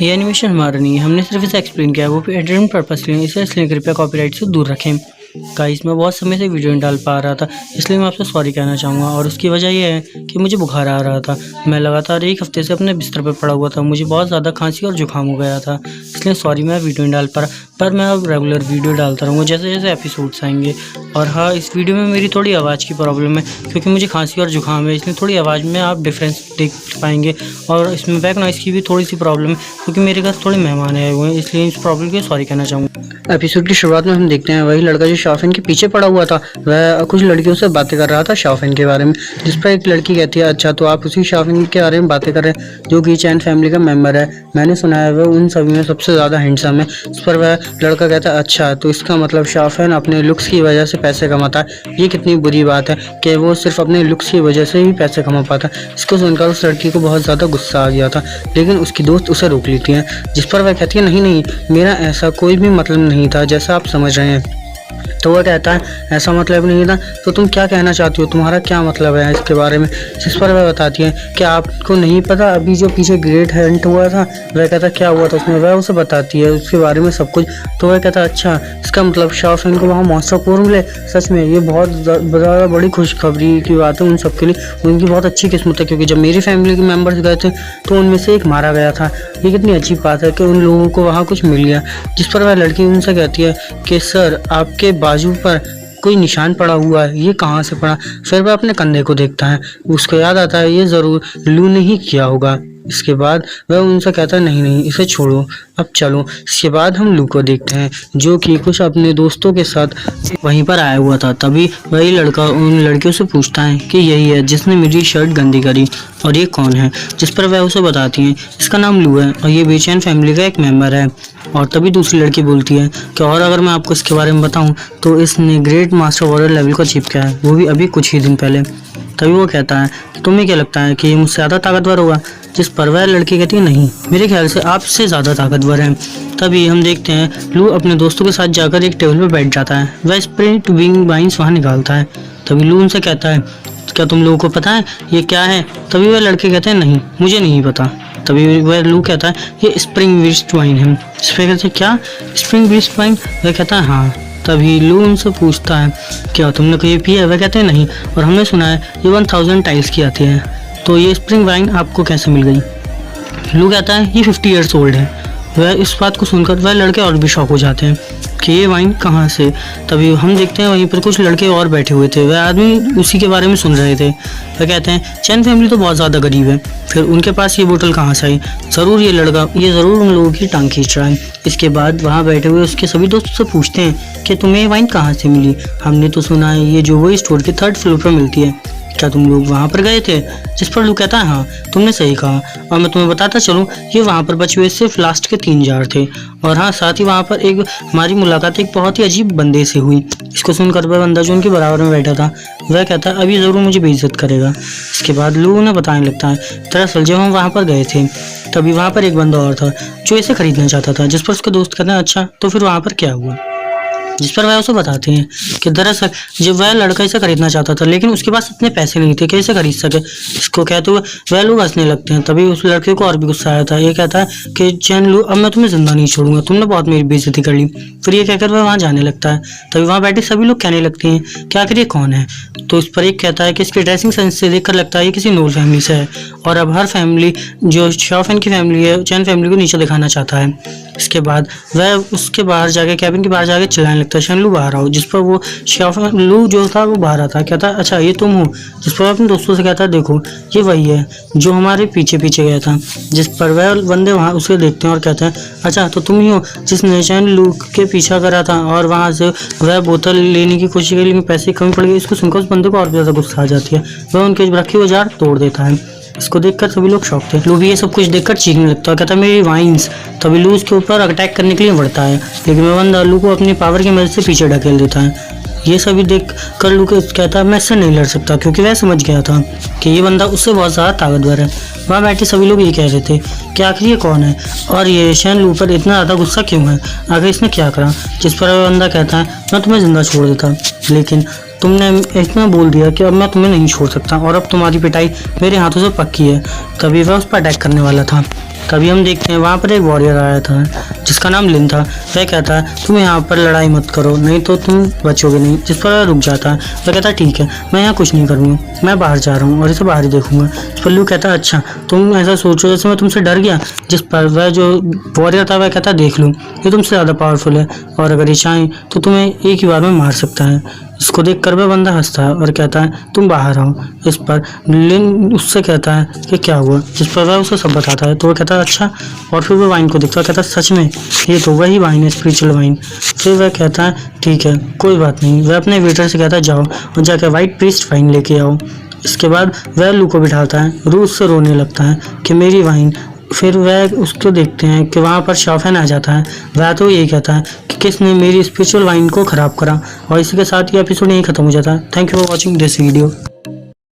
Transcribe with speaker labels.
Speaker 1: ये एनिमेशन हमारा नहीं है, हमने सिर्फ इसे एक्सप्लेन किया, वो एंटरटेनमेंट पर्पस के लिए, इसे इसलिए कृपया कॉपीराइट से दूर रखें। गाइस मैं बहुत समय से वीडियो नहीं डाल पा रहा था, इसलिए मैं आपसे सॉरी कहना चाहूँगा। और उसकी वजह यह है कि मुझे बुखार आ रहा था। मैं लगातार एक हफ्ते से अपने बिस्तर पर पड़ा हुआ था, मुझे बहुत ज़्यादा खांसी और जुकाम हो गया था, इसलिए सॉरी मैं वीडियो नहीं डाल पा रहा। पर मैं अब रेगुलर वीडियो डालता रहूँगा जैसे जैसे एपिसोड्स आएंगे। और हाँ, इस वीडियो में मेरी थोड़ी आवाज़ की प्रॉब्लम है, क्योंकि मुझे खांसी और जुकाम है, इसलिए थोड़ी आवाज़ में आप डिफरेंस देख पाएंगे। और इसमें बैक नॉइस की भी थोड़ी सी प्रॉब्लम है, क्योंकि मेरे घर थोड़े मेहमान आए हुए हैं, इसलिए इस प्रॉब्लम के सॉरी कहना चाहूँगा।
Speaker 2: एपिसोड की शुरुआत में हम देखते हैं वही लड़का जो शाओफेन के पीछे पड़ा हुआ था, वह कुछ लड़कियों से बातें कर रहा था शाओफेन के बारे में। जिस पर एक लड़की कहती है, अच्छा तो आप उसी शाओफेन के बारे में बातें कर रहे हैं जो कि चैन फैमिली का मेंबर है, मैंने सुना है वह उन सभी में सबसे ज़्यादा हैंडसम है। इस पर वह लड़का कहता है, अच्छा तो इसका मतलब शाओफेन अपने लुक्स की वजह से पैसे कमाता है। ये कितनी बुरी बात है कि वो सिर्फ अपने लुक्स की वजह से ही पैसे कमा पाता है। इसको सुनकर उस लड़की को बहुत ज़्यादा गुस्सा आ गया था, लेकिन उसकी दोस्त उसे रोक लेती है। जिस पर वह कहती है, नहीं नहीं, मेरा ऐसा कोई भी मतलब नहीं था जैसा आप समझ रहे हैं। तो वह कहता है, ऐसा मतलब नहीं था तो तुम क्या कहना चाहती हो, तुम्हारा क्या मतलब है इसके बारे में। जिस पर वह बताती है कि आपको नहीं पता अभी जो पीछे ग्रेट हंट हुआ था। वह कहता क्या हुआ था उसमें, वह उसे बताती है उसके बारे में सब कुछ। तो वह कहता अच्छा, इसका मतलब शाओफेन को वहाँ मॉन्स्टर कोर मिले। सच में ये बहुत ज़्यादा बड़ी खुशखबरी की बात है उन सबके लिए, उनकी बहुत अच्छी किस्मत है, क्योंकि जब मेरी फैमिली के मेम्बर्स गए थे तो उनमें से एक मारा गया था। ये कितनी अच्छी बात है कि उन लोगों को वहाँ कुछ मिल गया। जिस पर वह लड़की उनसे कहती है कि सर आपके बाजू पर कोई निशान पड़ा हुआ है, ये कहाँ से पड़ा। फिर वह अपने कंधे को देखता है, उसको याद आता है ये ज़रूर लू ने ही किया होगा। इसके बाद वह उनसे कहता है, नहीं नहीं इसे छोड़ो, अब चलो। इसके बाद हम लू को देखते हैं जो कि कुछ अपने दोस्तों के साथ वहीं पर आया हुआ था। तभी वही लड़का उन लड़कियों से पूछता है कि यही है जिसने मेरी शर्ट गंदी करी, और ये कौन है। जिस पर वह उसे बताती हैं, इसका नाम लू है और ये बेचैन फैमिली का एक मेंबर है। और तभी दूसरी लड़की बोलती है कि और अगर मैं आपको इसके बारे में बताऊं तो इसने ग्रेट मास्टर वॉरियर लेवल को अचीव किया है, वो भी अभी कुछ ही दिन पहले। तभी वो कहता है, तुम्हें क्या लगता है कि ये मुझसे ज़्यादा ताकतवर होगा। जिस पर वह लड़की कहती है, नहीं मेरे ख्याल से आपसे ज़्यादा ताकतवर है। तभी हम देखते हैं लू अपने दोस्तों के साथ जाकर एक टेबल पर बैठ जाता है, वह स्प्रिंट विंग वाइन्स वहाँ निकालता है। तभी लू उनसे कहता है, क्या तुम लोगों को पता है ये क्या है। तभी वह लड़के कहते हैं, नहीं मुझे नहीं पता। तभी वह लू कहता है, ये स्प्रिंग विस्ट वाइन है। इस पर कहते हैं, क्या स्प्रिंग विस्ट वाइन। वह कहता है हाँ। तभी लू उनसे पूछता है, क्या तुमने कभी पिया है। वह कहते हैं नहीं, और हमने सुना है ये 1000 टाइल्स की आती है, तो ये स्प्रिंग वाइन आपको कैसे मिल गई। लू कहता है ये 50 ईयर्स ओल्ड है। वह इस बात को सुनकर वह लड़के और भी शॉक हो जाते हैं कि ये वाइन कहाँ से। तभी हम देखते हैं वहीं पर कुछ लड़के और बैठे हुए थे, वह आदमी उसी के बारे में सुन रहे थे। वह कहते हैं चैन फैमिली तो बहुत ज़्यादा गरीब है, फिर उनके पास ये बोतल कहाँ से आई। ज़रूर ये लड़का ये ज़रूर उन लोगों की टांग खींच रहा है। इसके बाद वहाँ बैठे हुए उसके सभी दोस्त से पूछते हैं कि तुम्हें ये वाइन कहाँ से मिली। हमने तो सुना है ये जो वो स्टोर के 3rd फ्लोर पर मिलती है, क्या तुम लोग वहाँ पर गए थे। जिस पर लू कहता है, हाँ तुमने सही कहा, और मैं तुम्हें बताता चलूँ ये वहाँ पर बचे हुए सिर्फ लास्ट के 3 जार थे। और हाँ, साथ ही वहाँ पर एक हमारी मुलाकात एक बहुत ही अजीब बंदे से हुई। इसको सुनकर वह बंदा जो उनके बराबर में बैठा था वह कहता है, अभी ज़रूर मुझे बेइज्जत करेगा। इसके बाद लू उन्हें बताने लगता है, दरअसल जब हम वहाँ पर गए थे तभी वहाँ पर एक बंदा और था जो इसे खरीदना चाहता था। जिस पर उसके दोस्त कहते हैं, अच्छा तो फिर वहाँ पर क्या हुआ। जिस पर वह उसे बताते हैं कि दरअसल जब वह लड़का इसे खरीदना चाहता था, लेकिन उसके पास इतने पैसे नहीं थे कि इसे खरीद सके। इसको कहते हुए वह लोग हंसने लगते हैं। तभी उस लड़के को और भी गुस्सा आया था। ये कहता है कि चैन लू, अब मैं तुम्हें जिंदा नहीं छोड़ूंगा, तुमने बहुत मेरी बेइज्जती कर ली। फिर ये कहकर वह वहाँ जाने लगता है। तभी वहाँ बैठे सभी लोग कहने लगते हैं कि आखिर ये कौन है। तो इस पर एक कहता है कि इसकी ड्रेसिंग सेंस से देखकर लगता है ये किसी नोल फैमिली से है, और अब हर फैमिली जो शाओफेन की फैमिली है चैन फैमिली को नीचे दिखाना चाहता है। इसके बाद वह उसके बाहर जाके कैबिन के बाहर जाके चिल्लाने लगता है, चैन लू बाहर आओ। जिस पर वो शाओफेन लू जो था वो बाहर आता है, कहता है अच्छा ये तुम हो। जिस पर अपने दोस्तों से कहता है, देखो ये वही है जो हमारे पीछे पीछे गया था। जिस पर वह बंदे वहाँ उसे देखते हैं और कहते हैं, अच्छा तो तुम ही हो जिसने चैन लू के पीछा करा था और वहाँ से वह बोतल लेने की कोशिश की, लेकिन पैसे की कमी पड़ गई। इसको सुनकर उस बंदे को और भी ज़्यादा गुस्सा आ जाती है, वह उनके रखे हुए जार तोड़ देता है। इसको देखकर सभी लोग शॉक थे। लू भी ये सब कुछ देखकर चीखने लगता है, कहता है मेरी वाइन्स। तभी लू उसके ऊपर अटैक करने के लिए बढ़ता है, लेकिन वह बंदा लू को अपनी पावर की मदद से पीछे ढकेल देता है। ये सभी देख कर लू कहता है मैं इससे नहीं लड़ सकता, क्योंकि वह समझ गया था कि ये बंदा उससे बहुत ज़्यादा ताकतवर है। वहाँ बैठे सभी लोग ये कह रहे थे कि आखिर ये कौन है और ये चैन लू पर इतना ज़्यादा गुस्सा क्यों है, आखिर इसने क्या करा। जिस पर वह बंदा कहता है
Speaker 1: मैं तुम्हें जिंदा छोड़ देता, लेकिन तुमने इतना बोल दिया कि अब मैं तुम्हें नहीं छोड़ सकता और अब तुम्हारी पिटाई मेरे हाथों से पक्की है। तभी वह उस पर अटैक करने वाला था। तभी हम देखते हैं वहाँ पर एक वॉरियर आया था जिसका नाम लिन था। वह कहता है तुम यहाँ पर लड़ाई मत करो, नहीं तो तुम बचोगे नहीं। जिस पर वह रुक जाता है। वह कहता है ठीक है, मैं यहाँ कुछ नहीं करूँगा, मैं बाहर जा रहा हूँ और इसे बाहर ही देखूंगा। इस पर लू कहता है अच्छा तुम ऐसा सोचो जैसे मैं तुमसे डर गया। जिस पर वह जो वॉरियर था वह कहता है देख लूँ, ये तुमसे ज़्यादा पावरफुल है और अगर ये चाहें तो तुम्हें एक ही बार में मार सकता है। इसको देख कर वह बंदा हंसता है और कहता है तुम बाहर आओ। इस पर लिन उससे कहता है कि क्या हुआ, जिस पर वह उसे सब बताता है। तो वह कहता है अच्छा, और फिर वह वाइन को देखता है, कहता है सच में ये तो वही वाइन है, स्पिरिचुअल वाइन। फिर वह कहता है ठीक है कोई बात नहीं। वह अपने वेटर से कहता है जाओ और जाकर वाइट प्रीस्ट वाइन लेके आओ। इसके बाद वह लू को बिठाता है। रू उससे रोने लगता है कि मेरी वाइन। फिर वह उसको देखते हैं कि वहाँ पर शॉफेन आ जाता है। वह तो यही कहता है कि किसने मेरी स्पिरिचुअल वाइन को ख़राब करा। और इसी के साथ ये एपिसोड यहीं ख़त्म हो जाता है। Thank you for watching this video.